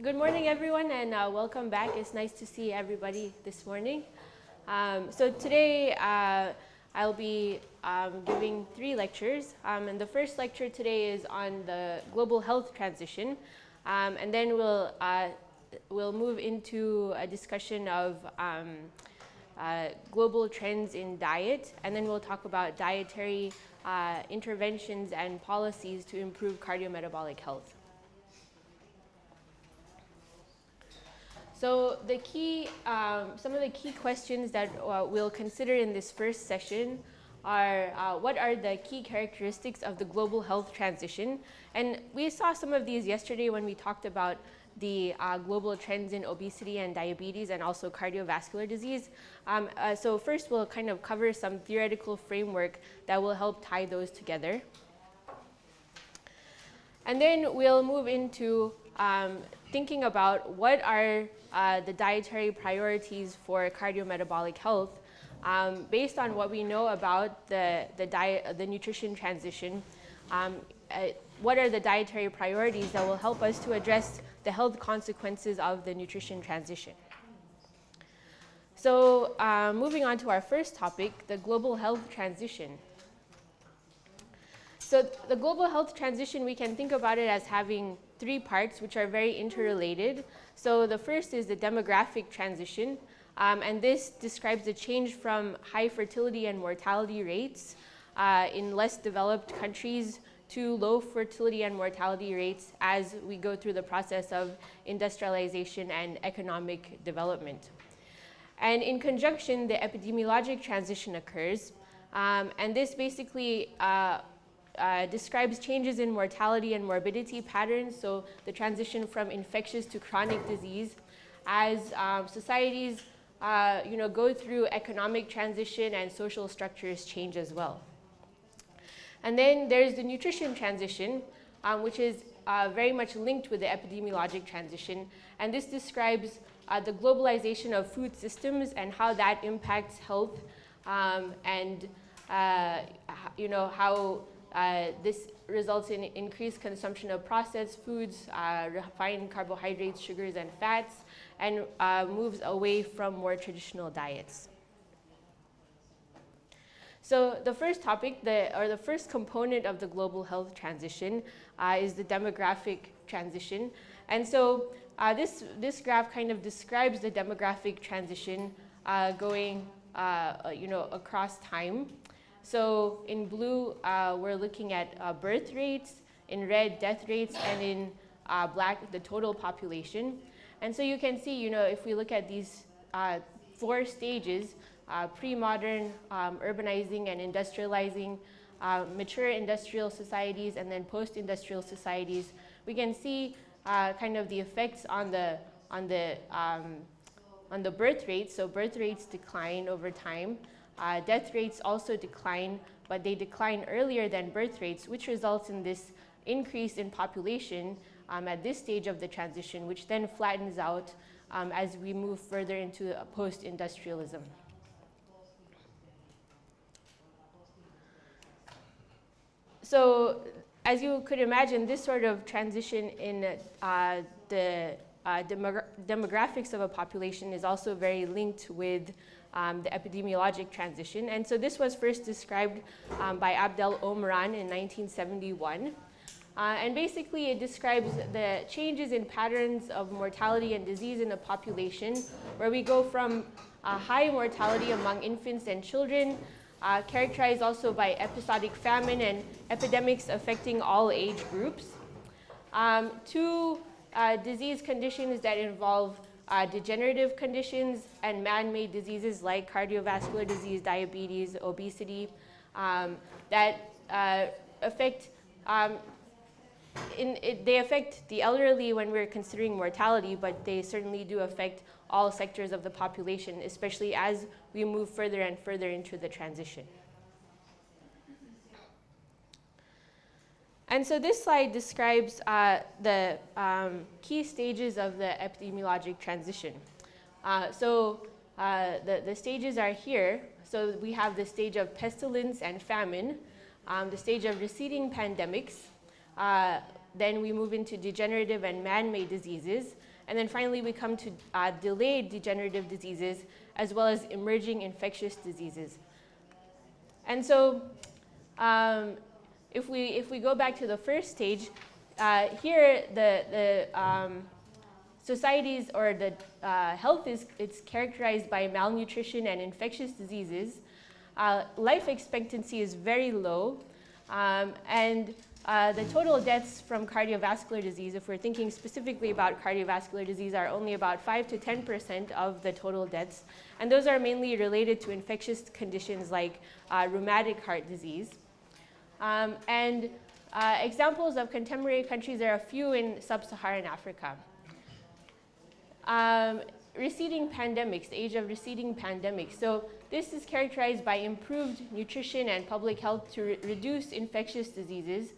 Good morning, everyone, and welcome back. It's nice to see everybody this morning. So today I'll be giving 3 lectures, and the first lecture today is on the global health transition, and then we'll move into a discussion of global trends in diet, and then we'll talk about dietary interventions and policies to improve cardiometabolic health. So the key, some of the key questions that we'll consider in this first session are what are the key characteristics of the global health transition? And we saw some of these yesterday when we talked about the global trends in obesity and diabetes and also cardiovascular disease. So first we'll kind of cover some theoretical framework that will help tie those together. And then we'll move into thinking about what are the dietary priorities for cardiometabolic health based on what we know about the nutrition transition. What are the dietary priorities that will help us to address the health consequences of the nutrition transition? So moving on to our first topic, the global health transition. So the global health transition, we can think about it as having 3 parts which are very interrelated. So the first is the demographic transition, and this describes the change from high fertility and mortality rates in less developed countries to low fertility and mortality rates as we go through the process of industrialization and economic development. And in conjunction, the epidemiologic transition occurs, and this basically describes changes in mortality and morbidity patterns, so the transition from infectious to chronic disease as societies go through economic transition and social structures change as well. And then there's the nutrition transition, which is very much linked with the epidemiologic transition, and this describes the globalization of food systems and how that impacts health, and how this results in increased consumption of processed foods, refined carbohydrates, sugars, and fats, and moves away from more traditional diets. So the first topic, the first component of the global health transition is the demographic transition. And so this graph kind of describes the demographic transition going across time. So in blue, we're looking at birth rates, in red, death rates, and in black, the total population. And so you can see, if we look at these 4 stages, pre-modern, urbanizing and industrializing, mature industrial societies, and then post-industrial societies, we can see kind of the effects on the birth rates. So birth rates decline over time. Death rates also decline, but they decline earlier than birth rates, which results in this increase in population at this stage of the transition, which then flattens out as we move further into post-industrialism. So as you could imagine, this sort of transition in the demographics of a population is also very linked with the epidemiologic transition. And so this was first described by Abdel Omran in 1971. And basically it describes the changes in patterns of mortality and disease in a population where we go from high mortality among infants and children, characterized also by episodic famine and epidemics affecting all age groups, to disease conditions that involve degenerative conditions and man-made diseases like cardiovascular disease, diabetes, obesity, that affect they affect the elderly when we're considering mortality, but they certainly do affect all sectors of the population, especially as we move further and further into the transition. And so this slide describes the key stages of the epidemiologic transition. The stages are here. So we have the stage of pestilence and famine, the stage of receding pandemics, then we move into degenerative and man-made diseases, And then finally, we come to delayed degenerative diseases, as well as emerging infectious diseases. And so if we go back to the first stage, here the societies or the health it's characterized by malnutrition and infectious diseases. Life expectancy is very low, and the total deaths from cardiovascular disease, if we're thinking specifically about cardiovascular disease, are only about 5 to 10% of the total deaths. And those are mainly related to infectious conditions like rheumatic heart disease. Examples of contemporary countries, there are a few in sub-Saharan Africa. Receding pandemics, the age of receding pandemics. So this is characterized by improved nutrition and public health to reduce infectious diseases.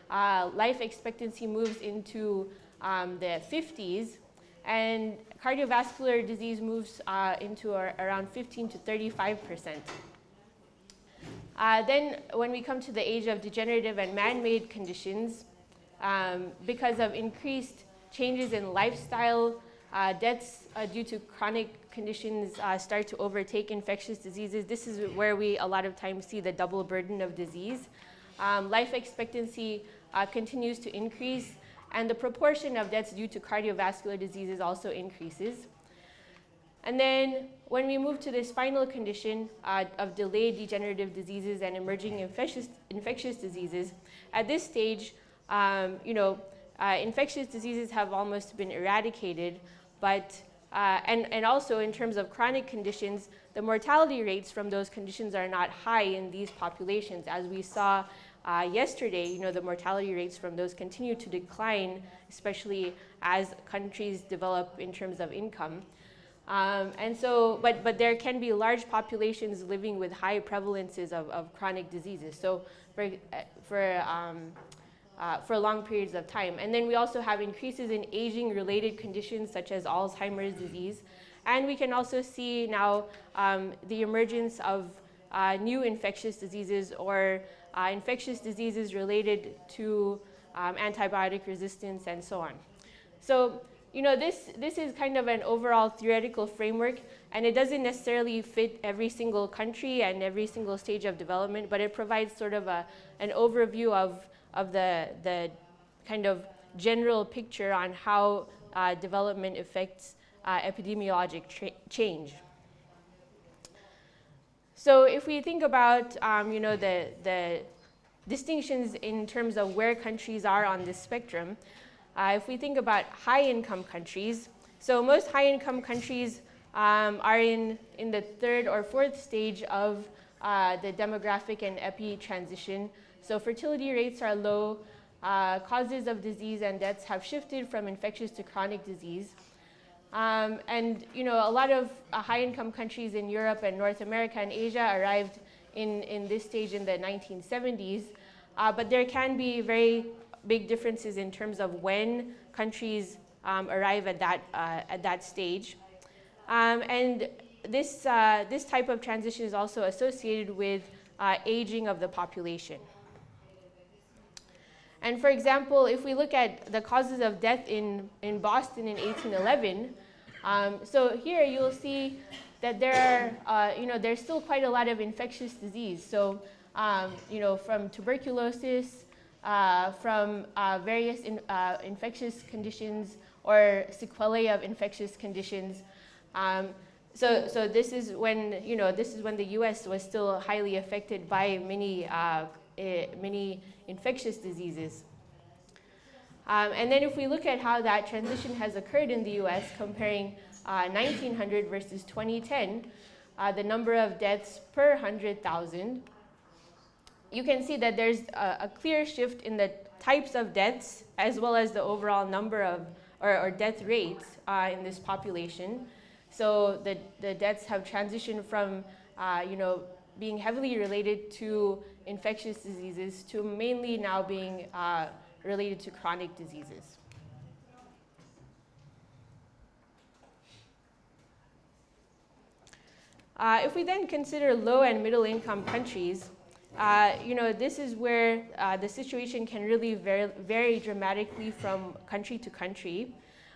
Life expectancy moves into the 50s, and cardiovascular disease moves into around 15 to 35%. Then when we come to the age of degenerative and man-made conditions, because of increased changes in lifestyle, deaths due to chronic conditions start to overtake infectious diseases. This is where we a lot of times see the double burden of disease. Life expectancy continues to increase, and the proportion of deaths due to cardiovascular diseases also increases. And then when we move to this final condition of delayed degenerative diseases and emerging infectious diseases, at this stage, infectious diseases have almost been eradicated, but and also in terms of chronic conditions, the mortality rates from those conditions are not high in these populations. As we saw yesterday, the mortality rates from those continue to decline, especially as countries develop in terms of income. But there can be large populations living with high prevalences of chronic diseases. So for long periods of time. And then we also have increases in aging-related conditions such as Alzheimer's disease. And we can also see now the emergence of new infectious diseases or infectious diseases related to antibiotic resistance and so on. So, this is kind of an overall theoretical framework, and it doesn't necessarily fit every single country and every single stage of development, but it provides sort of an overview of the kind of general picture on how development affects epidemiologic change. So if we think about the distinctions in terms of where countries are on this spectrum, if we think about high-income countries, so most high-income countries are in the third or fourth stage of the demographic and epi transition. So fertility rates are low, causes of disease and deaths have shifted from infectious to chronic disease. A lot of high-income countries in Europe and North America and Asia arrived in this stage in the 1970s, but there can be very big differences in terms of when countries arrive at that stage. And this type of transition is also associated with aging of the population. And for example, if we look at the causes of death in Boston in 1811, so here you'll see that there are, there's still quite a lot of infectious disease. So, from tuberculosis, from various infectious conditions or sequelae of infectious conditions. So this is when the U.S. was still highly affected by many infectious diseases. And then if we look at how that transition has occurred in the U.S., comparing 1900 versus 2010, the number of deaths per 100,000, you can see that there's a clear shift in the types of deaths as well as the overall number of or death rates in this population. So the deaths have transitioned from being heavily related to infectious diseases to mainly now being related to chronic diseases. If we then consider low and middle income countries, this is where the situation can really vary dramatically from country to country.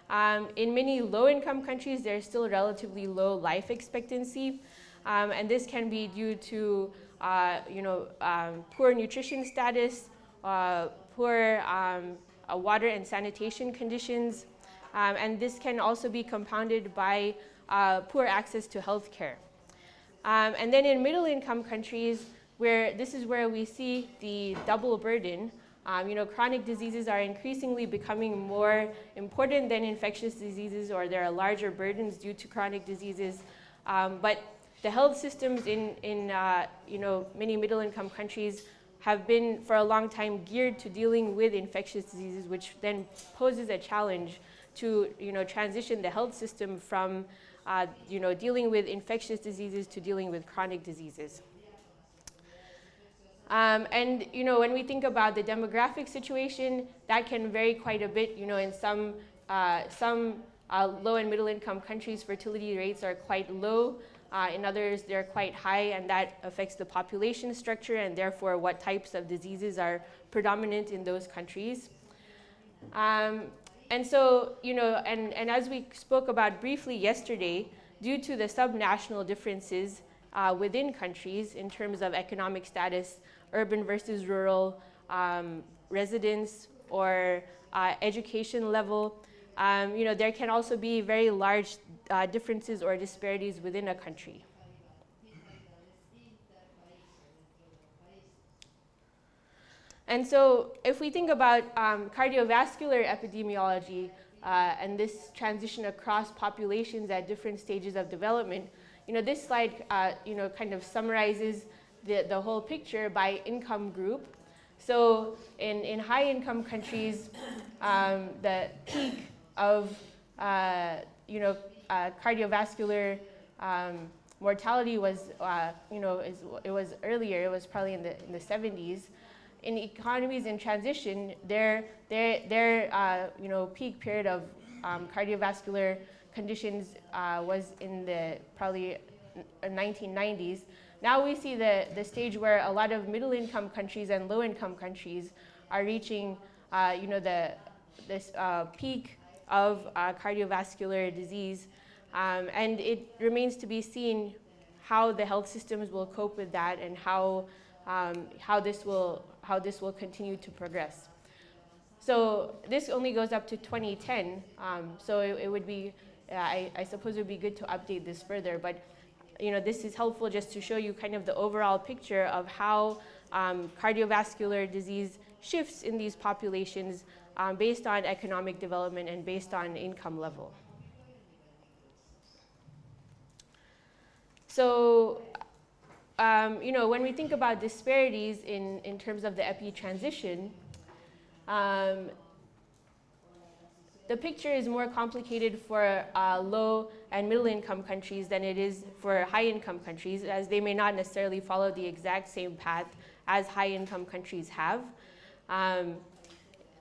In many low-income countries, there's still relatively low life expectancy, and this can be due to poor nutrition status, poor water and sanitation conditions, and this can also be compounded by poor access to health care. And then in middle-income countries, this is where we see the double burden. Chronic diseases are increasingly becoming more important than infectious diseases, or there are larger burdens due to chronic diseases. But the health systems in many middle-income countries have been for a long time geared to dealing with infectious diseases, which then poses a challenge to transition the health system from dealing with infectious diseases to dealing with chronic diseases. And when we think about the demographic situation, that can vary quite a bit. In some low and middle income countries, fertility rates are quite low. In others, they're quite high, and that affects the population structure and therefore what types of diseases are predominant in those countries. And so, and as we spoke about briefly yesterday, due to the subnational differences within countries in terms of economic status, urban versus rural, residence, or education level, there can also be very large differences or disparities within a country. And so if we think about cardiovascular epidemiology and this transition across populations at different stages of development, this slide kind of summarizes the whole picture by income group. So in high-income countries, the peak of cardiovascular mortality was it was earlier. It was probably in the 70s. In economies in transition, their peak period of cardiovascular conditions was in the probably 1990s. Now we see the stage where a lot of middle-income countries and low-income countries are reaching this peak of cardiovascular disease, and it remains to be seen how the health systems will cope with that and how this will continue to progress. So this only goes up to 2010. So it would be, I suppose it would be good to update this further. But this is helpful just to show you kind of the overall picture of how cardiovascular disease shifts in these populations based on economic development and based on income level. So when we think about disparities in terms of the epi transition, the picture is more complicated for low and middle income countries than it is for high income countries, as they may not necessarily follow the exact same path as high income countries have.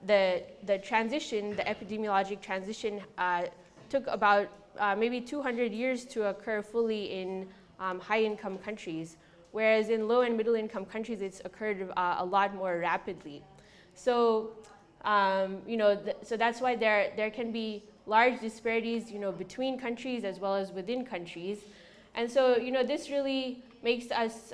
The transition, the epidemiologic transition, took about maybe 200 years to occur fully in high income countries, whereas in low and middle income countries it's occurred a lot more rapidly. So so that's why there can be large disparities between countries as well as within countries. And so this really makes us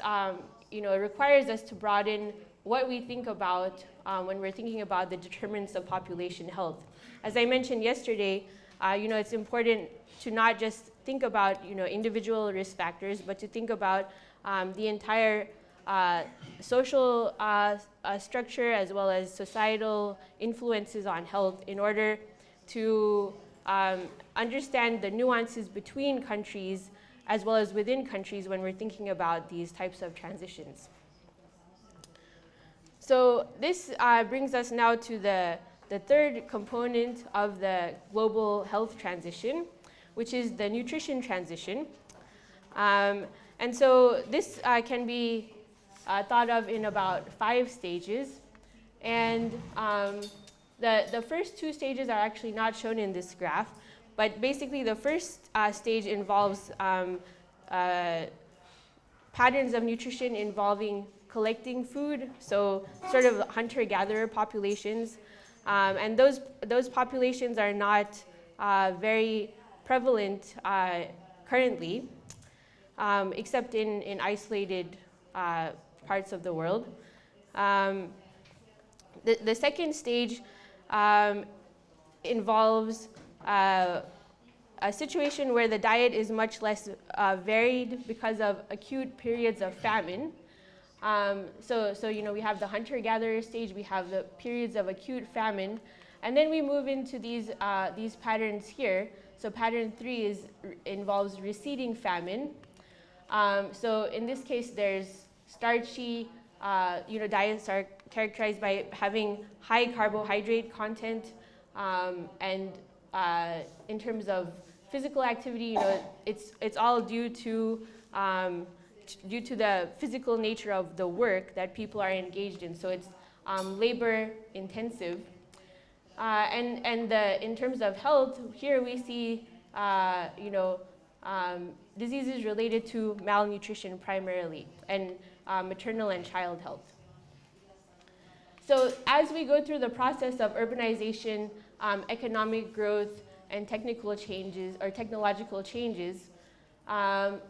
requires us to broaden what we think about when we're thinking about the determinants of population health. As I mentioned yesterday, it's important to not just think about individual risk factors, but to think about the entire social structure as well as societal influences on health in order to understand the nuances between countries as well as within countries when we're thinking about these types of transitions. So this brings us now to the third component of the global health transition, which is the nutrition transition. And so this can be thought of in about 5 stages. And the first 2 stages are actually not shown in this graph, but basically the first stage involves patterns of nutrition involving collecting food, so sort of hunter-gatherer populations. And those populations are not very prevalent currently, except in isolated parts of the world. The second stage involves a situation where the diet is much less varied because of acute periods of famine. So we have the hunter-gatherer stage, we have the periods of acute famine, and then we move into these patterns here. So pattern 3 involves receding famine. So in this case, there's starchy, diets are characterized by having high carbohydrate content, and in terms of physical activity, it's all due to the physical nature of the work that people are engaged in. So it's labor intensive. And in terms of health, here we see diseases related to malnutrition primarily, and maternal and child health. So as we go through the process of urbanization, economic growth, and technological changes,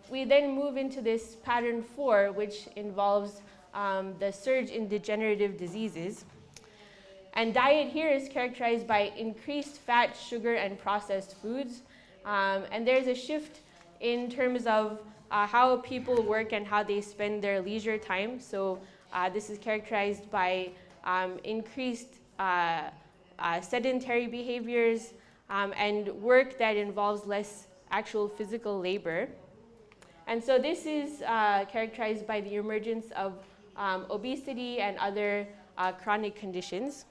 we then move into this pattern 4, which involves the surge in degenerative diseases. And diet here is characterized by increased fat, sugar, and processed foods. And there's a shift in terms of how people work and how they spend their leisure time. So this is characterized by increased sedentary behaviors and work that involves less actual physical labor. And so this is characterized by the emergence of obesity and other chronic conditions.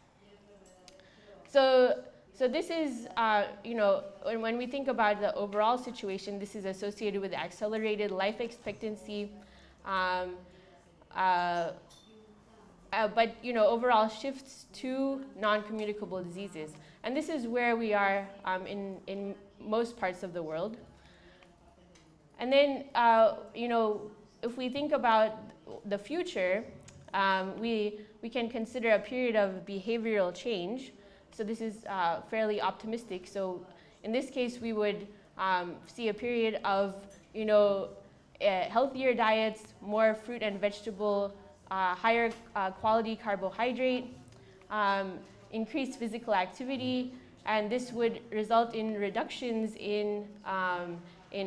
So this is, when we think about the overall situation, this is associated with accelerated life expectancy, but overall shifts to non-communicable diseases. And this is where we are in most parts of the world. And then, if we think about the future, we can consider a period of behavioral change. So this is fairly optimistic. So in this case, we would see a period of, healthier diets, more fruit and vegetable, higher quality carbohydrate, increased physical activity, and this would result in reductions in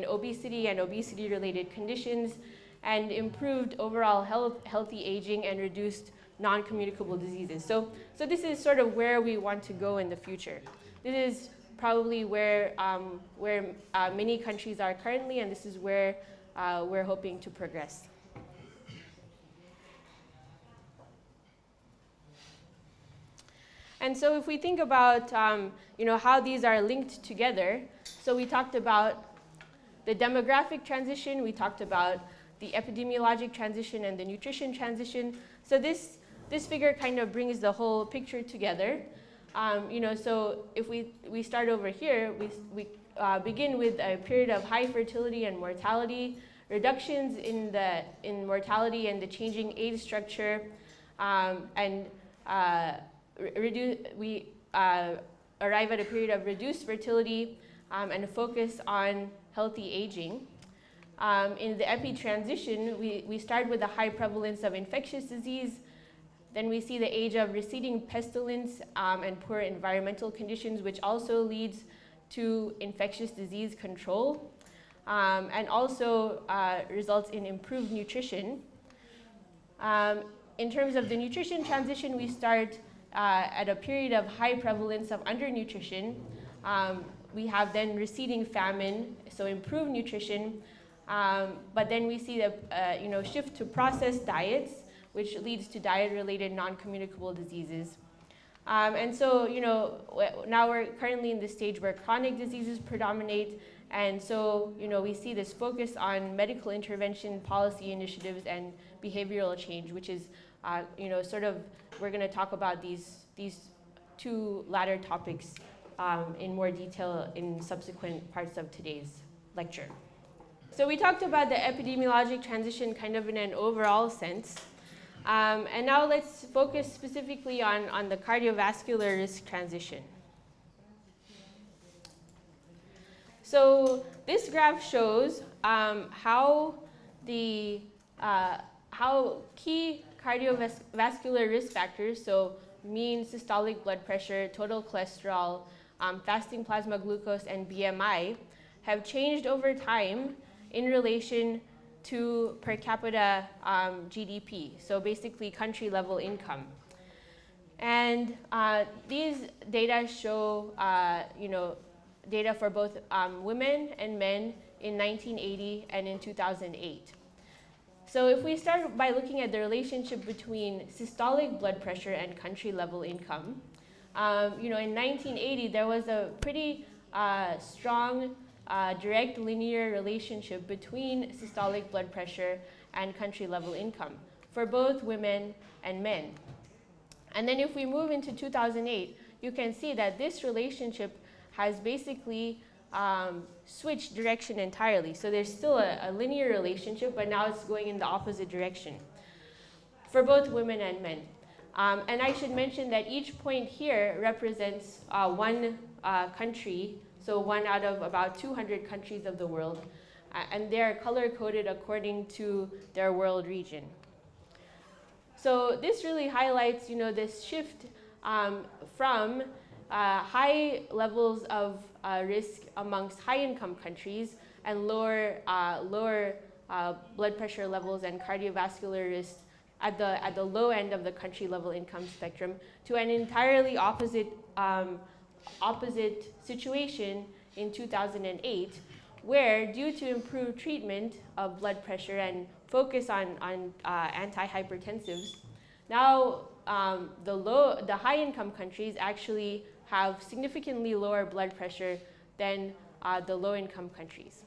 obesity and obesity-related conditions, and improved overall healthy aging, and reduced non-communicable diseases. So this is sort of where we want to go in the future. This is probably where many countries are currently, and this is where we're hoping to progress. And so if we think about how these are linked together, so we talked about the demographic transition, we talked about the epidemiologic transition and the nutrition transition. So this figure kind of brings the whole picture together. So if we start over here, we begin with a period of high fertility and mortality, reductions in mortality and the changing age structure, and we arrive at a period of reduced fertility and a focus on healthy aging. In the epi transition, we start with a high prevalence of infectious disease. Then we see the age of receding pestilence and poor environmental conditions, which also leads to infectious disease control, and also results in improved nutrition. In terms of the nutrition transition, we start at a period of high prevalence of undernutrition. We have then receding famine, so improved nutrition, but then we see the shift to processed diets, which leads to diet-related non-communicable diseases. And so now we're currently in the stage where chronic diseases predominate, and so we see this focus on medical intervention, policy initiatives, and behavioral change, which is we're going to talk about these two latter topics in more detail in subsequent parts of today's lecture. So we talked about the epidemiologic transition kind of in an overall sense. And now let's focus specifically on the cardiovascular risk transition. So this graph shows how key cardiovascular risk factors, so mean systolic blood pressure, total cholesterol, fasting plasma glucose, and BMI, have changed over time in relation to per capita GDP, so basically country level income. And these data show data for both women and men in 1980 and in 2008. So if we start by looking at the relationship between systolic blood pressure and country level income, in 1980 there was a pretty strong direct linear relationship between systolic blood pressure and country level income for both women and men. And then if we move into 2008, you can see that this relationship has basically switched direction entirely. So there's still a linear relationship, but now it's going in the opposite direction for both women and men. And I should mention that each point here represents one country, so one out of about 200 countries of the world, and they're color-coded according to their world region. So this really highlights, this shift from high levels of risk amongst high-income countries and lower blood pressure levels and cardiovascular risk at the low end of the country-level income spectrum to an entirely opposite situation in 2008, where due to improved treatment of blood pressure and focus on antihypertensives, now the high-income countries actually have significantly lower blood pressure than the low-income countries.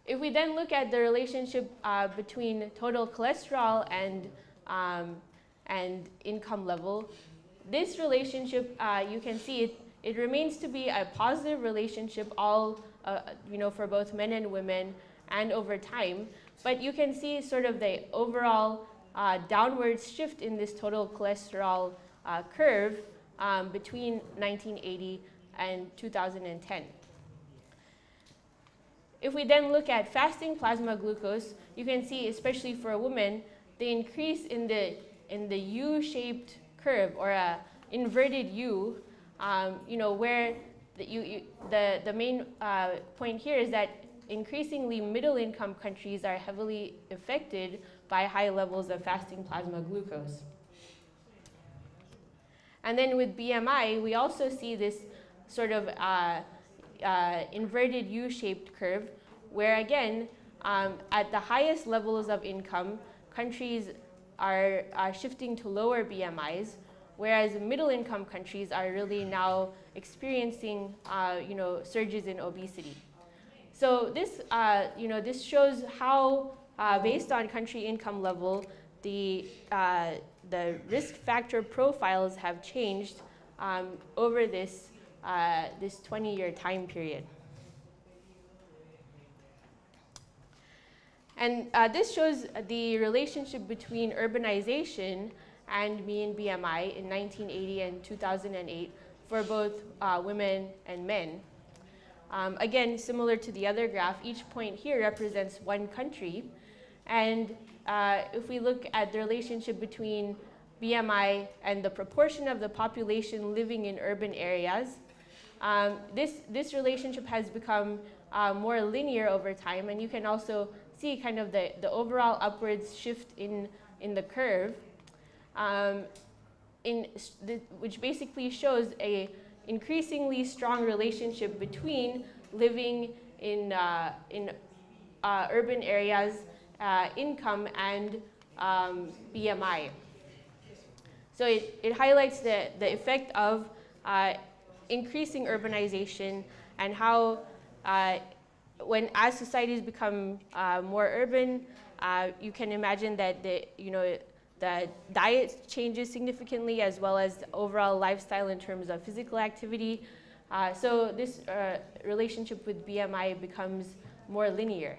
If we then look at the relationship between total cholesterol and income level, this relationship, you can see it remains to be a positive relationship for both men and women and over time, but you can see sort of the overall downward shift in this total cholesterol curve between 1980 and 2010. If we then look at fasting plasma glucose, you can see, especially for a woman, the increase in the U-shaped curve, or a inverted U, where the main point here is that increasingly middle-income countries are heavily affected by high levels of fasting plasma glucose. And then with BMI, we also see this sort of inverted U-shaped curve, where again, at the highest levels of income, countries are shifting to lower BMIs, whereas middle-income countries are really now experiencing, surges in obesity. So this, this shows how, based on country income level, the risk factor profiles have changed over this 20-year time period. And this shows the relationship between urbanization and mean BMI in 1980 and 2008 for both women and men. Again, similar to the other graph, each point here represents one country. And if we look at the relationship between BMI and the proportion of the population living in urban areas, this relationship has become more linear over time, and you can also see kind of the overall upwards shift in the curve, which basically shows a increasingly strong relationship between living in urban areas, income, and BMI. So it highlights the effect of increasing urbanization and how as societies become more urban, you can imagine that the diet changes significantly, as well as the overall lifestyle in terms of physical activity. So this relationship with BMI becomes more linear.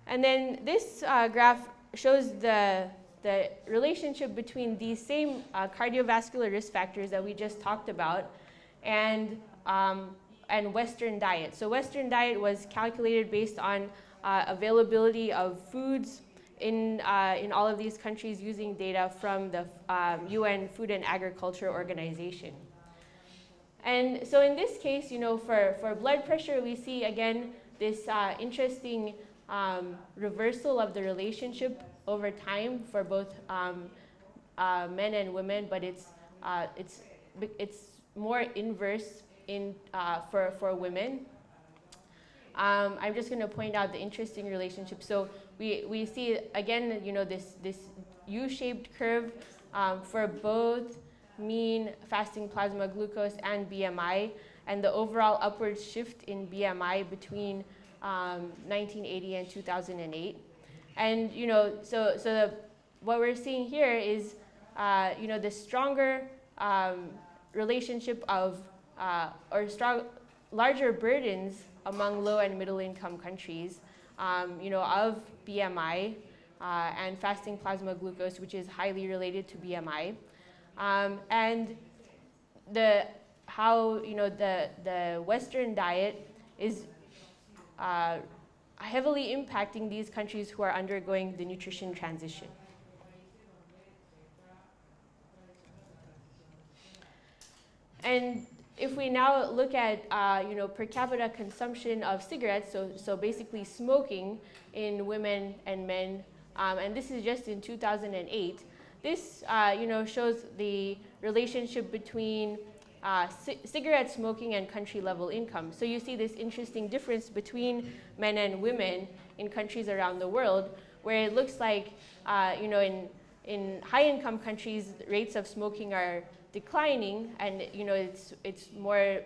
And then this graph shows the the relationship between these same cardiovascular risk factors that we just talked about and Western diet. So Western diet was calculated based on availability of foods in all of these countries using data from the UN Food and Agriculture Organization. And so in this case, for blood pressure, we see again this interesting reversal of the relationship over time for both men and women, but it's more inverse for women. I'm just going to point out the interesting relationship. So we see again, this U-shaped curve for both mean fasting plasma glucose and BMI, and the overall upward shift in BMI between 1980 and 2008. And what we're seeing here is the stronger relationship of larger burdens among low and middle income countries, of BMI and fasting plasma glucose, which is highly related to BMI, and how the Western diet is heavily impacting these countries who are undergoing the nutrition transition. And if we now look at per capita consumption of cigarettes, so basically smoking in women and men, and this is just in 2008, this shows the relationship between cigarette smoking and country level income. So you see this interesting difference between men and women in countries around the world, where it looks like in high income countries, rates of smoking are declining, and it's more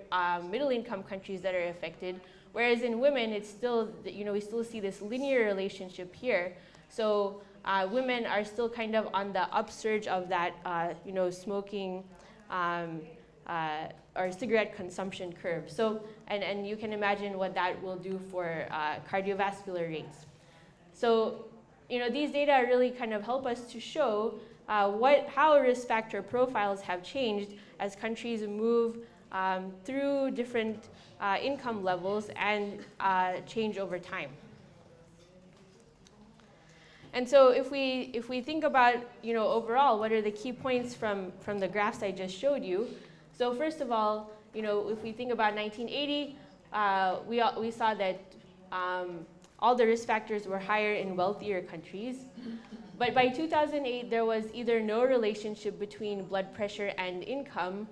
middle income countries that are affected, whereas in women it's still, we still see this linear relationship here. So women are still kind of on the upsurge of that smoking or cigarette consumption curve. So and you can imagine what that will do for cardiovascular rates. So these data really kind of help us to show how risk factor profiles have changed as countries move through different income levels and change over time. And so if we think about overall, what are the key points from the graphs I just showed you? So first of all, if we think about 1980, we saw that all the risk factors were higher in wealthier countries. But by 2008, there was either no relationship between blood pressure and income,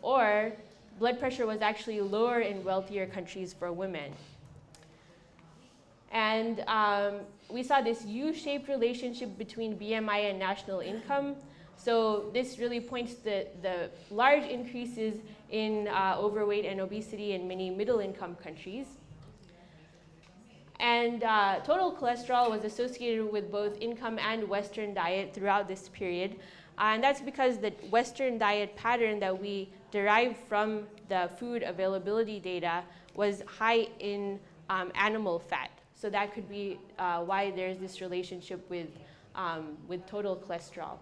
or blood pressure was actually lower in wealthier countries for women. And we saw this U-shaped relationship between BMI and national income. So this really points to the large increases in overweight and obesity in many middle-income countries. And total cholesterol was associated with both income and Western diet throughout this period. And that's because the Western diet pattern that we derived from the food availability data was high in animal fat. So that could be why there's this relationship with total cholesterol.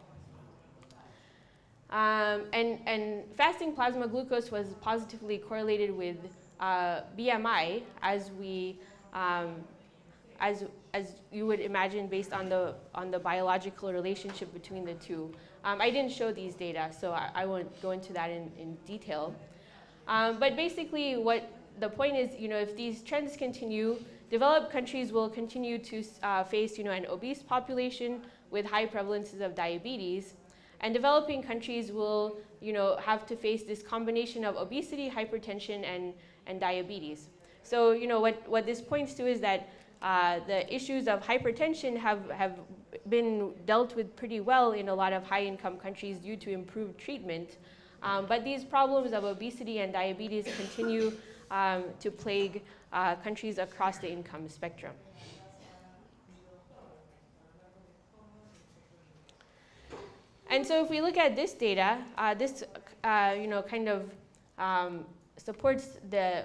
And fasting plasma glucose was positively correlated with BMI, as you would imagine based on the biological relationship between the two. I didn't show these data, so I won't go into that in detail. But basically, what the point is, if these trends continue, developed countries will continue to face, an obese population with high prevalences of diabetes, and developing countries will, have to face this combination of obesity, hypertension, and diabetes. So, what this points to is that the issues of hypertension have been dealt with pretty well in a lot of high-income countries due to improved treatment. But these problems of obesity and diabetes continue to plague countries across the income spectrum. And so if we look at this data, this kind of supports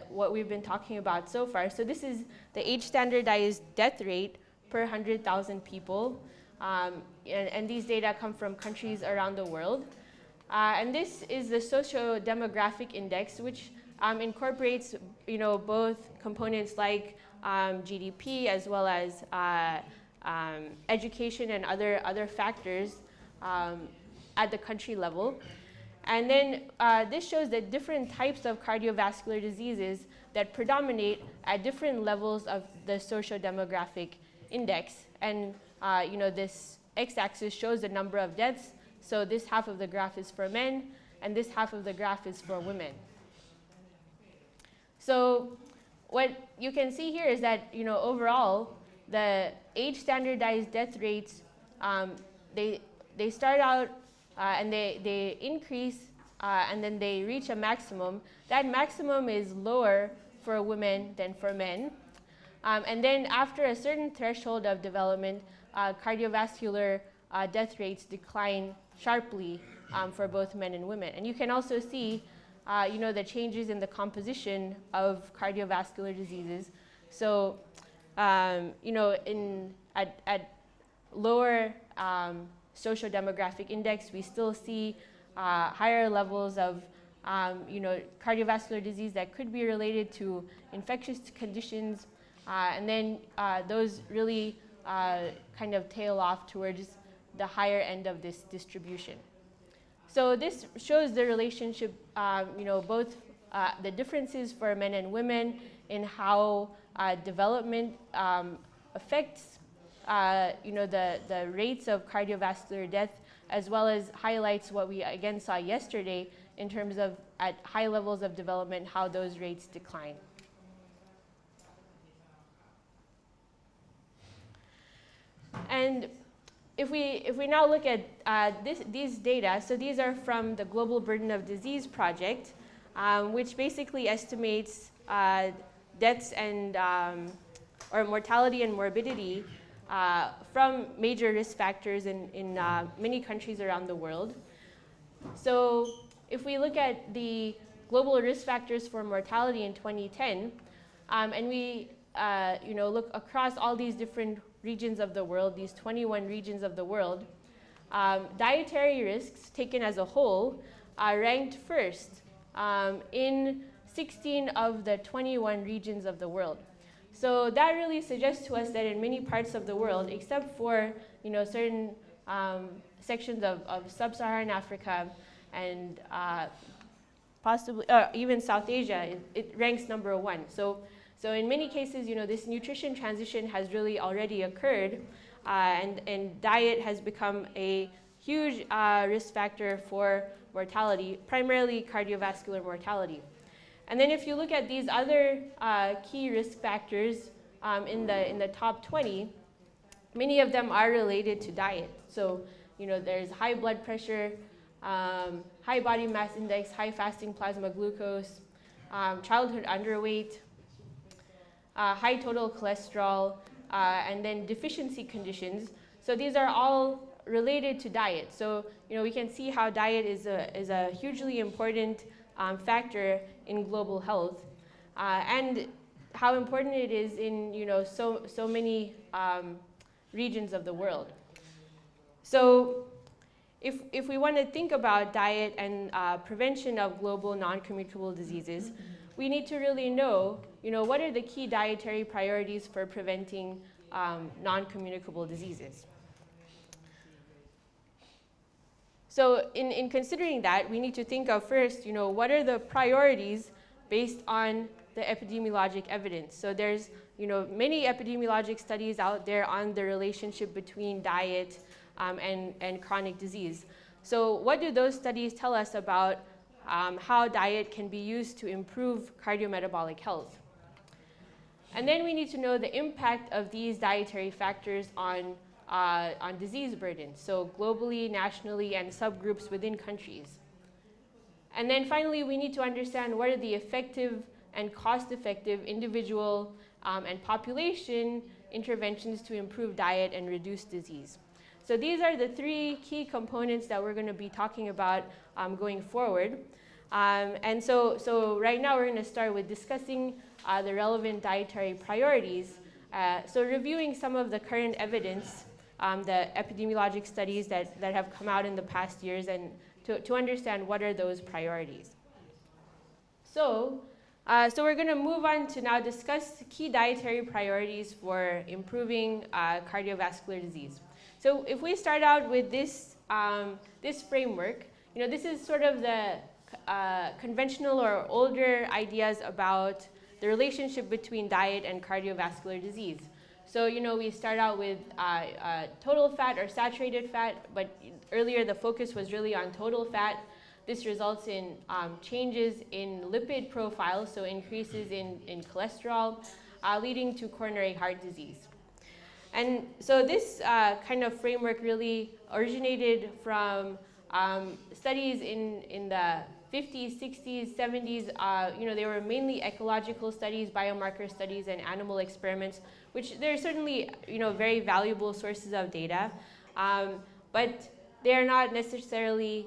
what we've been talking about so far. So this is the age-standardized death rate per 100,000 people and these data come from countries around the world. And this is the socio-demographic index, which incorporates, both components like GDP as well as education and other factors at the country level. And then this shows that different types of cardiovascular diseases that predominate at different levels of the socio-demographic index. And this x-axis shows the number of deaths. So this half of the graph is for men, and this half of the graph is for women. So what you can see here is that, overall, the age standardized death rates, they start out and they increase and then they reach a maximum. That maximum is lower for women than for men. And then after a certain threshold of development, cardiovascular death rates decline sharply for both men and women. And you can also see the changes in the composition of cardiovascular diseases. So, at lower socio-demographic index, we still see higher levels of cardiovascular disease that could be related to infectious conditions, and then those really kind of tail off towards the higher end of this distribution. So this shows the relationship, both the differences for men and women in how development affects, the rates of cardiovascular death, as well as highlights what we again saw yesterday in terms of at high levels of development, how those rates decline. And if we now look at these data, so these are from the Global Burden of Disease Project, which basically estimates deaths and or mortality and morbidity from major risk factors in many countries around the world. So if we look at the global risk factors for mortality in 2010, and we look across all these different regions of the world, these 21 regions of the world, dietary risks taken as a whole are ranked first in 16 of the 21 regions of the world. So that really suggests to us that in many parts of the world, except for certain sections of sub-Saharan Africa and possibly even South Asia, it ranks #1. So in many cases, this nutrition transition has really already occurred, and diet has become a huge risk factor for mortality, primarily cardiovascular mortality. And then if you look at these other key risk factors in the top 20, many of them are related to diet. So there's high blood pressure, high body mass index, high fasting plasma glucose, childhood underweight, high total cholesterol, and then deficiency conditions. So these are all related to diet. So we can see how diet is a hugely important factor in global health, and how important it is in so many regions of the world. So if we want to think about diet and prevention of global non-communicable diseases, we need to really know what are the key dietary priorities for preventing non-communicable diseases. So in considering that, we need to think of first, what are the priorities based on the epidemiologic evidence. So there's, many epidemiologic studies out there on the relationship between diet and chronic disease. So what do those studies tell us about how diet can be used to improve cardiometabolic health? And then we need to know the impact of these dietary factors on disease burden, so globally, nationally, and subgroups within countries. And then finally, we need to understand what are the effective and cost-effective individual and population interventions to improve diet and reduce disease. So these are the three key components that we're going to be talking about going forward. And so right now we're going to start with discussing the relevant dietary priorities. So reviewing some of the current evidence the epidemiologic studies that have come out in the past years, and to understand what are those priorities. So we're going to move on to now discuss key dietary priorities for improving cardiovascular disease. So if we start out with this, this framework, this is sort of the conventional or older ideas about the relationship between diet and cardiovascular disease. So, we start out with total fat or saturated fat, but earlier the focus was really on total fat. This results in changes in lipid profile, so increases in cholesterol, leading to coronary heart disease. And so this kind of framework really originated from studies in the 50s, 60s, 70s. They were mainly ecological studies, biomarker studies, and animal experiments, which they're certainly very valuable sources of data, but they are not necessarily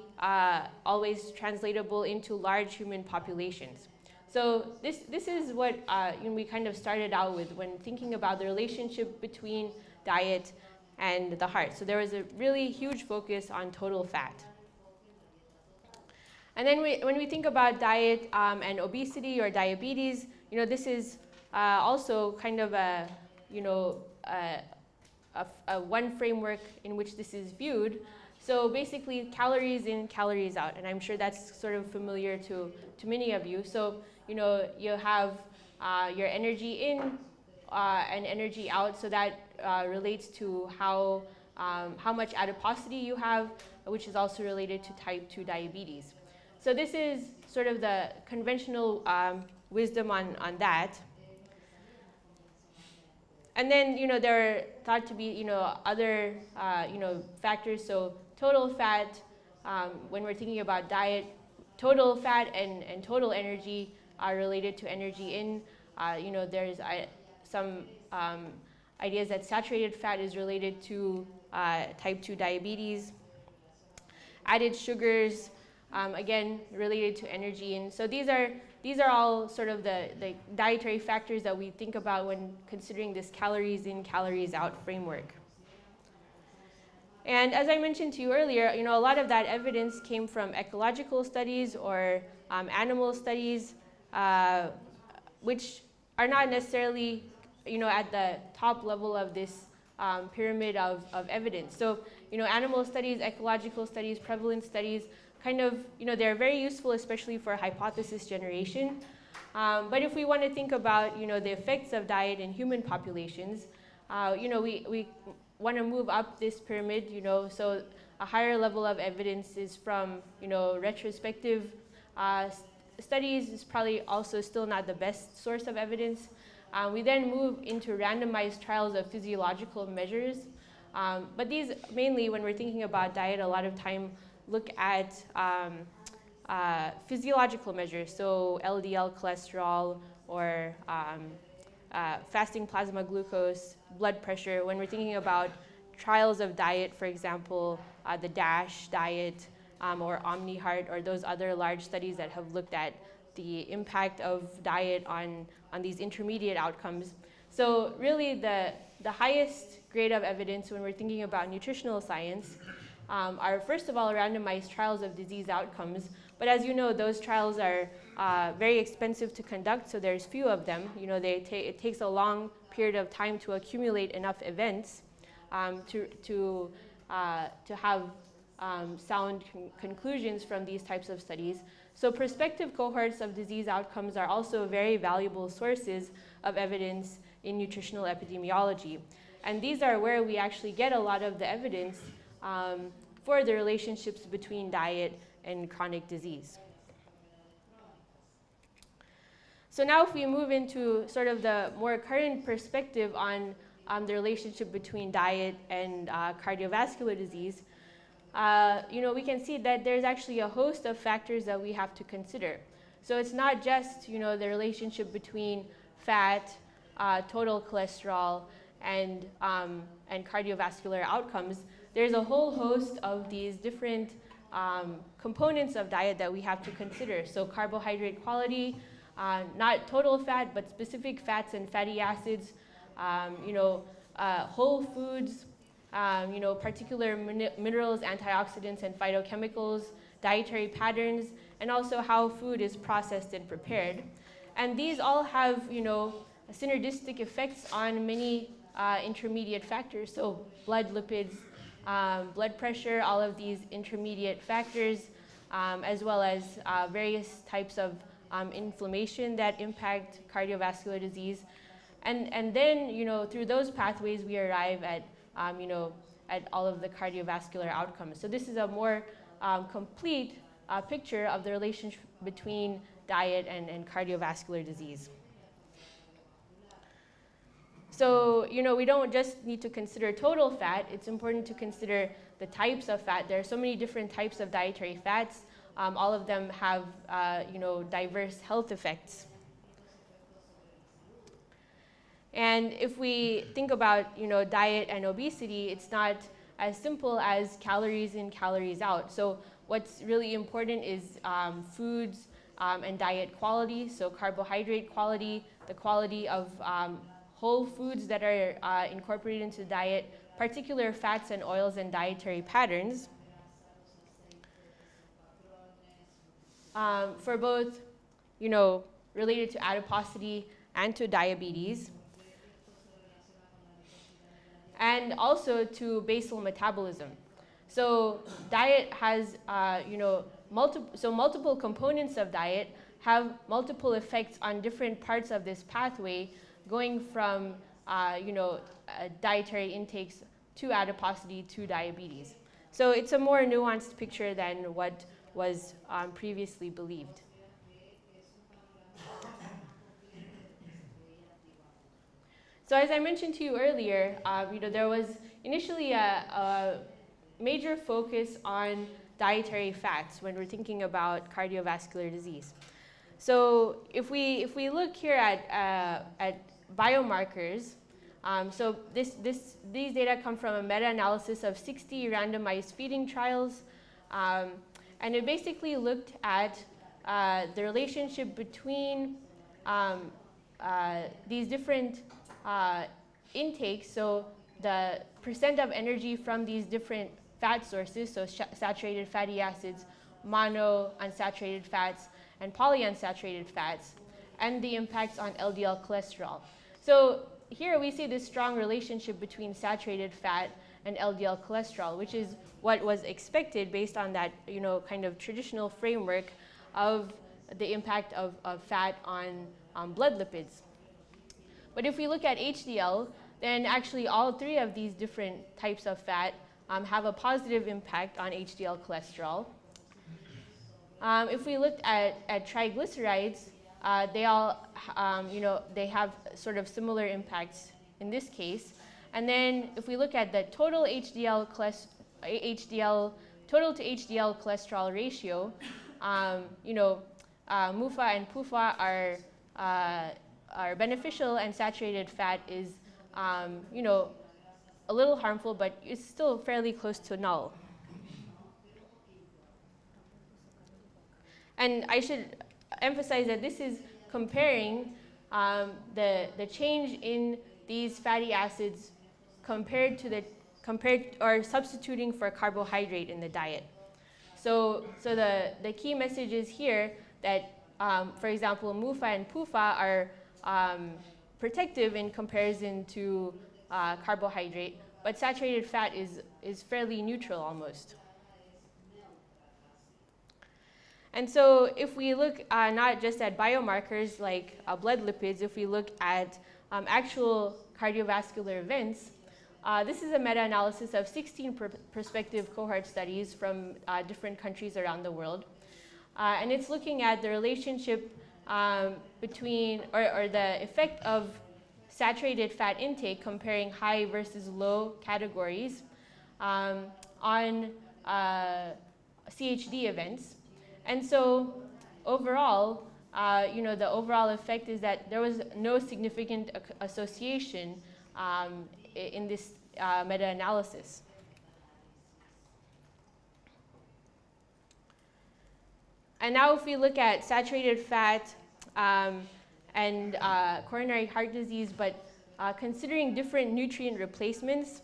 always translatable into large human populations. So this is what we kind of started out with when thinking about the relationship between diet and the heart. So there was a really huge focus on total fat. And then when we think about diet and obesity or diabetes, this is also kind of a one framework in which this is viewed. So basically, calories in, calories out, and I'm sure that's sort of familiar to many of you. So you have your energy in and energy out, so that relates to how much adiposity you have, which is also related to type 2 diabetes. So this is sort of the conventional wisdom on that. And then there are thought to be other factors. So total fat, when we're thinking about diet, total fat and total energy are related to energy in. There's some ideas that saturated fat is related to type 2 diabetes. Added sugars, again, related to energy in. So these are all sort of the dietary factors that we think about when considering this calories in, calories out framework. And as I mentioned to you earlier, a lot of that evidence came from ecological studies or animal studies, which are not necessarily, at the top level of this pyramid of evidence. So, animal studies, ecological studies, prevalence studies, kind of, they're very useful, especially for hypothesis generation. But if we want to think about, the effects of diet in human populations, we want to move up this pyramid, so a higher level of evidence is from, retrospective studies is probably also still not the best source of evidence. We then move into randomized trials of physiological measures. But these mainly, when we're thinking about diet, a lot of time look at physiological measures, so LDL cholesterol or fasting plasma glucose, blood pressure. When we're thinking about trials of diet, for example, the DASH diet or OmniHeart or those other large studies that have looked at the impact of diet on these intermediate outcomes. So really the highest grade of evidence when we're thinking about nutritional science are, first of all, randomized trials of disease outcomes. But as you know, those trials are very expensive to conduct, so there's few of them. It takes a long period of time to accumulate enough events to have sound conclusions from these types of studies. So prospective cohorts of disease outcomes are also very valuable sources of evidence in nutritional epidemiology. And these are where we actually get a lot of the evidence for the relationships between diet and chronic disease. So now if we move into sort of the more current perspective on the relationship between diet and cardiovascular disease, we can see that there's actually a host of factors that we have to consider. So it's not just the relationship between fat, total cholesterol, and cardiovascular outcomes. There's a whole host of these different components of diet that we have to consider. So carbohydrate quality, not total fat, but specific fats and fatty acids, whole foods, particular minerals, antioxidants, and phytochemicals, dietary patterns, and also how food is processed and prepared. And these all have, synergistic effects on many intermediate factors. So blood lipids, blood pressure, all of these intermediate factors, as well as various types of inflammation that impact cardiovascular disease. And then, through those pathways, we arrive at, at all of the cardiovascular outcomes. So this is a more complete picture of the relationship between diet and cardiovascular disease. So, we don't just need to consider total fat. It's important to consider the types of fat. There are so many different types of dietary fats. All of them have, diverse health effects. And if we think about, diet and obesity, it's not as simple as calories in, calories out. So what's really important is foods and diet quality. So carbohydrate quality, the quality of whole foods that are incorporated into the diet, particular fats and oils and dietary patterns. For both, related to adiposity and to diabetes, and also to basal metabolism. So diet has, multiple components of diet have multiple effects on different parts of this pathway, going from, dietary intakes to adiposity to diabetes. So it's a more nuanced picture than what was previously believed. So as I mentioned to you earlier, there was initially a major focus on dietary fats when we're thinking about cardiovascular disease. So if we look here at biomarkers, so these data come from a meta-analysis of 60 randomized feeding trials, and it basically looked at the relationship between these different intakes, so the percent of energy from these different fat sources, so saturated fatty acids, monounsaturated fats, and polyunsaturated fats, and the impacts on LDL cholesterol. So here we see this strong relationship between saturated fat and LDL cholesterol, which is what was expected based on that, kind of traditional framework of the impact of fat on blood lipids. But if we look at HDL, then actually all three of these different types of fat have a positive impact on HDL cholesterol. If we looked at triglycerides, they all, they have sort of similar impacts in this case. And then if we look at the total total to HDL cholesterol ratio, MUFA and PUFA are beneficial, and saturated fat is, a little harmful, but it's still fairly close to null. And I should emphasize that this is comparing the change in these fatty acids compared or substituting for carbohydrate in the diet. So the key message is here that, for example, MUFA and PUFA are protective in comparison to carbohydrate, but saturated fat is fairly neutral almost. And so if we look not just at biomarkers like blood lipids, if we look at actual cardiovascular events, this is a meta-analysis of 16 prospective cohort studies from different countries around the world. And it's looking at the relationship between, or the effect of saturated fat intake, comparing high versus low categories on CHD events. And so overall, the overall effect is that there was no significant association in this meta-analysis. And now if we look at saturated fat and coronary heart disease, but considering different nutrient replacements,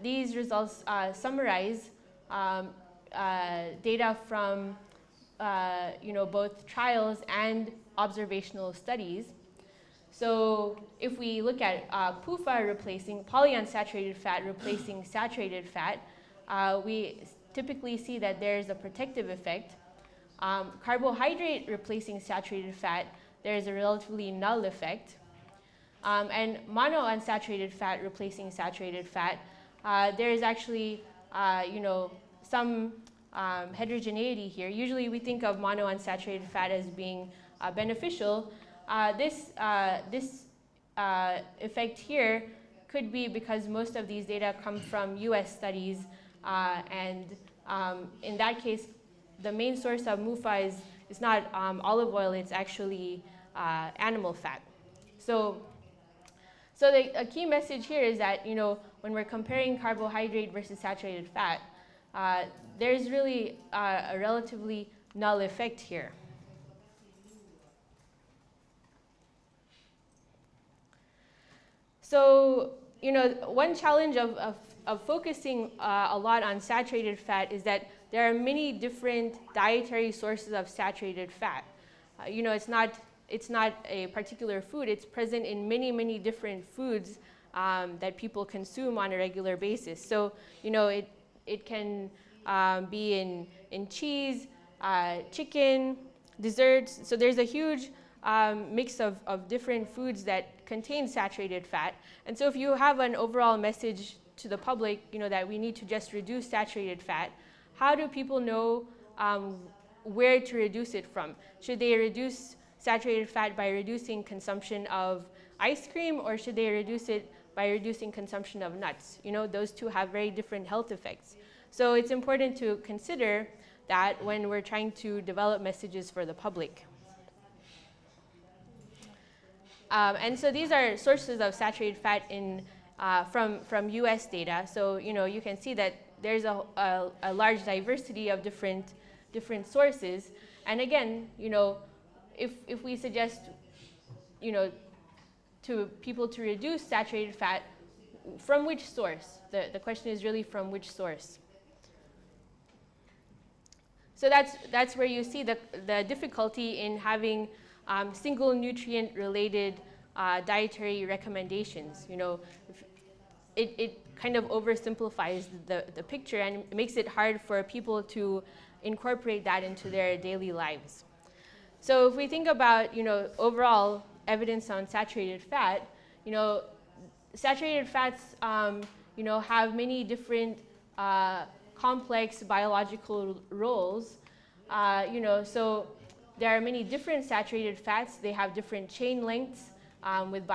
These results summarize data from both trials and observational studies. So if we look at PUFA replacing polyunsaturated fat replacing saturated fat, we typically see that there's a protective effect. Carbohydrate replacing saturated fat, there's a relatively null effect. And monounsaturated fat replacing saturated fat, there is actually some heterogeneity here. Usually we think of monounsaturated fat as being beneficial. This effect here could be because most of these data come from US studies, and in that case, the main source of MUFA is not olive oil, it's actually animal fat. So a key message here is that when we're comparing carbohydrate versus saturated fat, there's really a relatively null effect here. So one challenge of focusing a lot on saturated fat is that there are many different dietary sources of saturated fat. It's not a particular food. It's present in many different foods that people consume on a regular basis. So it can be in cheese, chicken, desserts. So there's a huge mix of different foods that contain saturated fat. And so if you have an overall message to the public, that we need to just reduce saturated fat, how do people know where to reduce it from? Should they reduce saturated fat by reducing consumption of ice cream, or should they reduce it by reducing consumption of nuts? Those two have very different health effects. So it's important to consider that when we're trying to develop messages for the public. And so these are sources of saturated fat from US data. So you can see that there's a large diversity of different sources. And again, if we suggest to people to reduce saturated fat, from which source? The question is really from which source. So that's where you see the difficulty in having single nutrient related dietary recommendations. It kind of oversimplifies the picture, and it makes it hard for people to incorporate that into their daily lives. So if we think about overall evidence on saturated fat, saturated fats have many different complex biological roles. So there are many different saturated fats. They have different chain lengths with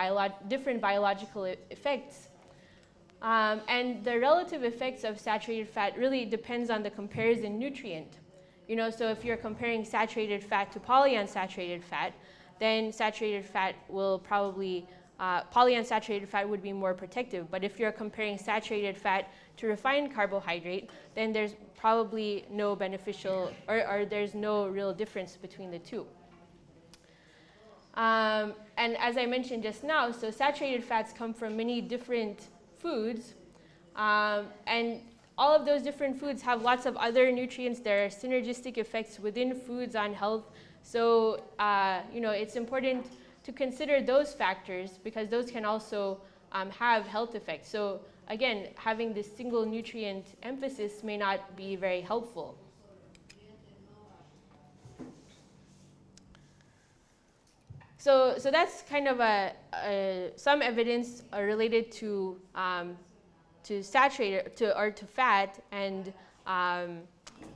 different biological effects. And the relative effects of saturated fat really depends on the comparison nutrient. So if you're comparing saturated fat to polyunsaturated fat, then saturated fat will probably, polyunsaturated fat would be more protective. But if you're comparing saturated fat to refined carbohydrate, then there's probably no beneficial, or there's no real difference between the two. And as I mentioned just now, so saturated fats come from many different foods, and all of those different foods have lots of other nutrients. There are synergistic effects within foods on health. So it's important to consider those factors because those can also have health effects. So again, having this single nutrient emphasis may not be very helpful. So that's kind of some evidence related to saturated to fat and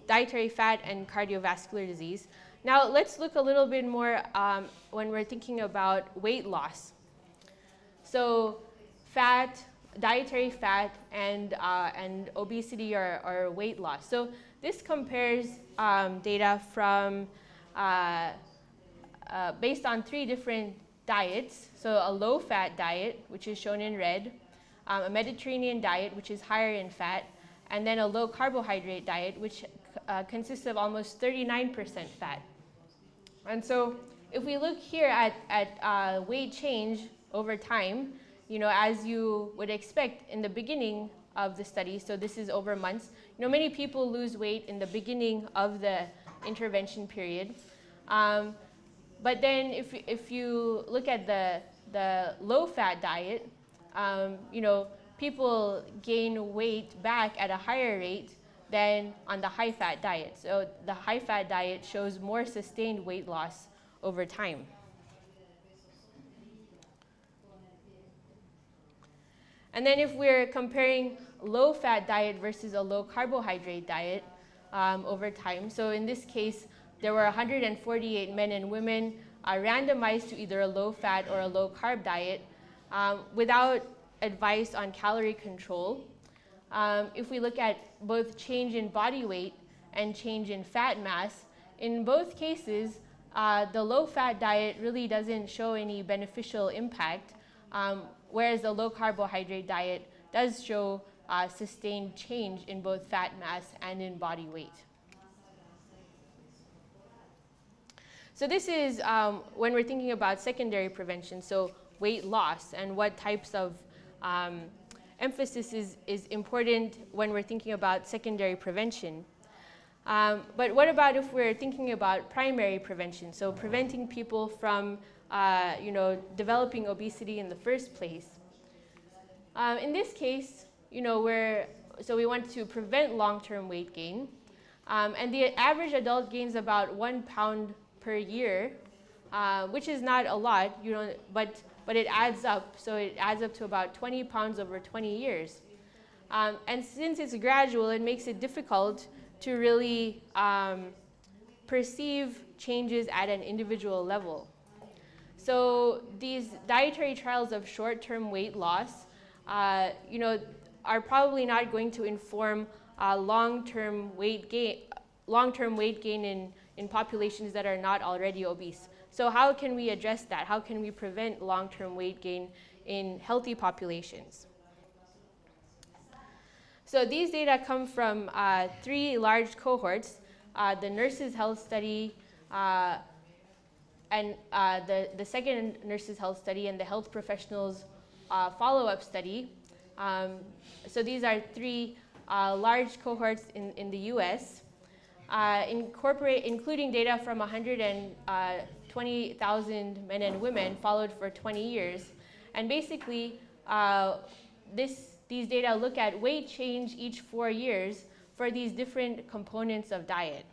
dietary fat and cardiovascular disease. Now let's look a little bit more when we're thinking about weight loss. So fat, dietary fat, and obesity or weight loss. So this compares data from based on 3 different diets. So a low-fat diet, which is shown in red, a Mediterranean diet, which is higher in fat, and then a low-carbohydrate diet, which consists of almost 39% fat. And so if we look here at weight change over time, as you would expect in the beginning of the study, so this is over months, many people lose weight in the beginning of the intervention period. But then if you look at the low-fat diet, people gain weight back at a higher rate than on the high-fat diet. So the high-fat diet shows more sustained weight loss over time. And then if we're comparing low-fat diet versus a low-carbohydrate diet over time, so in this case, there were 148 men and women randomized to either a low-fat or a low-carb diet without advice on calorie control. If we look at both change in body weight and change in fat mass, in both cases, the low-fat diet really doesn't show any beneficial impact, whereas the low-carbohydrate diet does show sustained change in both fat mass and in body weight. So this is when we're thinking about secondary prevention, so weight loss, and what types of emphasis is important when we're thinking about secondary prevention. But what about if we're thinking about primary prevention, so preventing people from developing obesity in the first place? In this case, we want to prevent long-term weight gain, and the average adult gains about 1 pound per year, which is not a lot, but it adds up. So it adds up to about 20 pounds over 20 years. And since it's gradual, it makes it difficult to really perceive changes at an individual level. So these dietary trials of short-term weight loss, are probably not going to inform long-term weight gain in populations that are not already obese. So how can we address that? How can we prevent long-term weight gain in healthy populations? So these data come from 3 large cohorts, the Nurses' Health Study, and the second Nurses' Health Study, and the Health Professionals Follow-Up Study. So these are 3 large cohorts in the US, including data from 120,000 men and women followed for 20 years. And basically, these data look at weight change each 4 years for these different components of diet.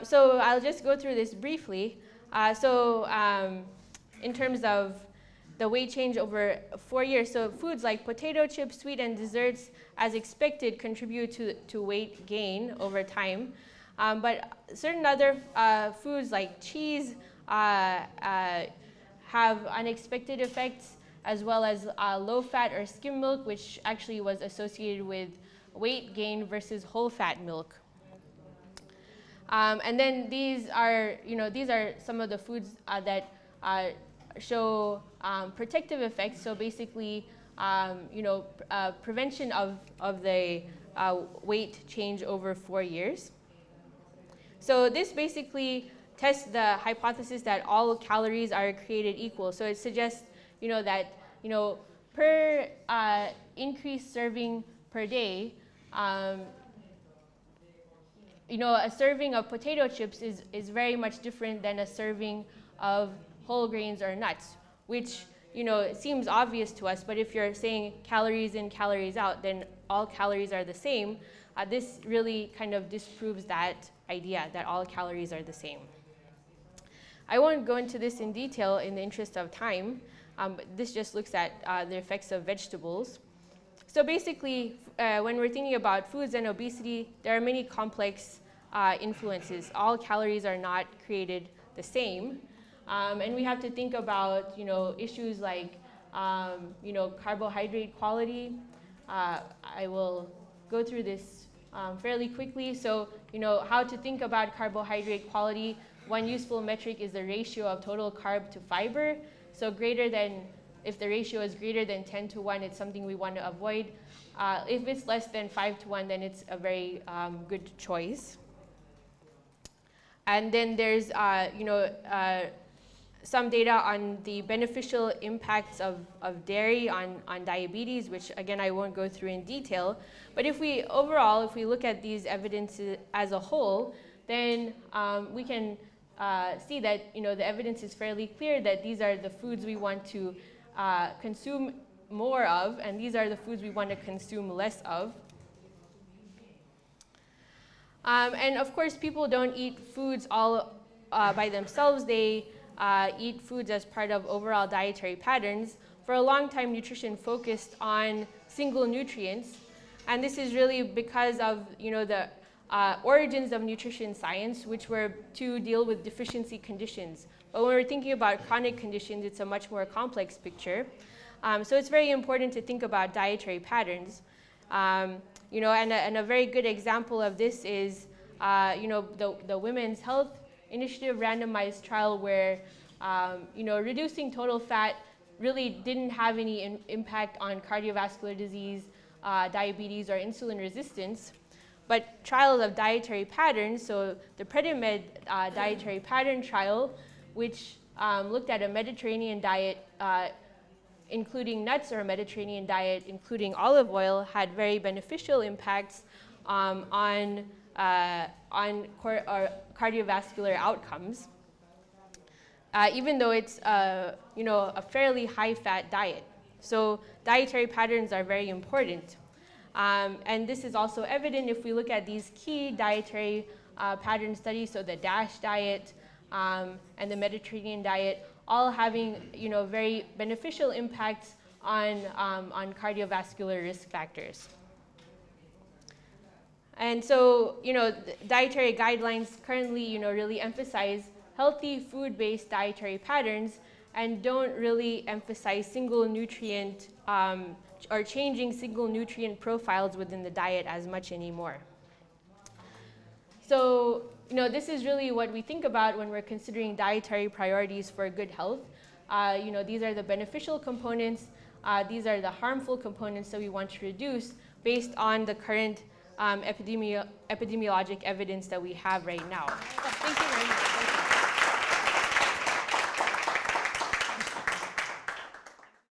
So I'll just go through this briefly. In terms of the weight change over 4 years, so foods like potato chips, sweet, and desserts, as expected, contribute to weight gain over time. But certain other foods like cheese have unexpected effects, as well as low-fat or skim milk, which actually was associated with weight gain versus whole-fat milk. And then these are some of the foods that show protective effects. So basically, prevention of the weight change over 4 years. So this basically tests the hypothesis that all calories are created equal. So it suggests, that, per increased serving per day, a serving of potato chips is very much different than a serving of whole grains or nuts, which, it seems obvious to us, but if you're saying calories in, calories out, then all calories are the same. This really kind of disproves that idea that all calories are the same. I won't go into this in detail in the interest of time, but this just looks at the effects of vegetables. So basically, when we're thinking about foods and obesity, there are many complex influences. All calories are not created the same. And we have to think about, issues like, carbohydrate quality. I will go through this fairly quickly. So, how to think about carbohydrate quality. One useful metric is the ratio of total carb to fiber. So if the ratio is greater than 10 to 1, it's something we want to avoid. If it's less than 5 to 1, then it's a very good choice. And then there's, some data on the beneficial impacts of dairy on diabetes, which again I won't go through in detail. But if we look at these evidences as a whole, then we can see that the evidence is fairly clear that these are the foods we want to consume more of, and these are the foods we want to consume less of. And of course, people don't eat foods all by themselves. They eat foods as part of overall dietary patterns. For a long time, nutrition focused on single nutrients, and this is really because of the origins of nutrition science, which were to deal with deficiency conditions. But when we're thinking about chronic conditions, it's a much more complex picture. So it's very important to think about dietary patterns. And a very good example of this is the Women's Health Initiative randomized trial where reducing total fat really didn't have any impact on cardiovascular disease, diabetes, or insulin resistance. But trials of dietary patterns, so the PREDIMED dietary pattern trial, which looked at a Mediterranean diet including nuts, or a Mediterranean diet including olive oil, had very beneficial impacts on cardiovascular outcomes, even though it's a fairly high-fat diet. So dietary patterns are very important. And this is also evident if we look at these key dietary pattern studies, so the DASH diet and the Mediterranean diet, all having very beneficial impacts on cardiovascular risk factors. And so dietary guidelines currently really emphasize healthy food-based dietary patterns and don't really emphasize single nutrient or changing single nutrient profiles within the diet as much anymore. So this is really what we think about when we're considering dietary priorities for good health. These are the beneficial components. These are the harmful components that we want to reduce based on the current epidemiologic evidence that we have right now. Thank you very much.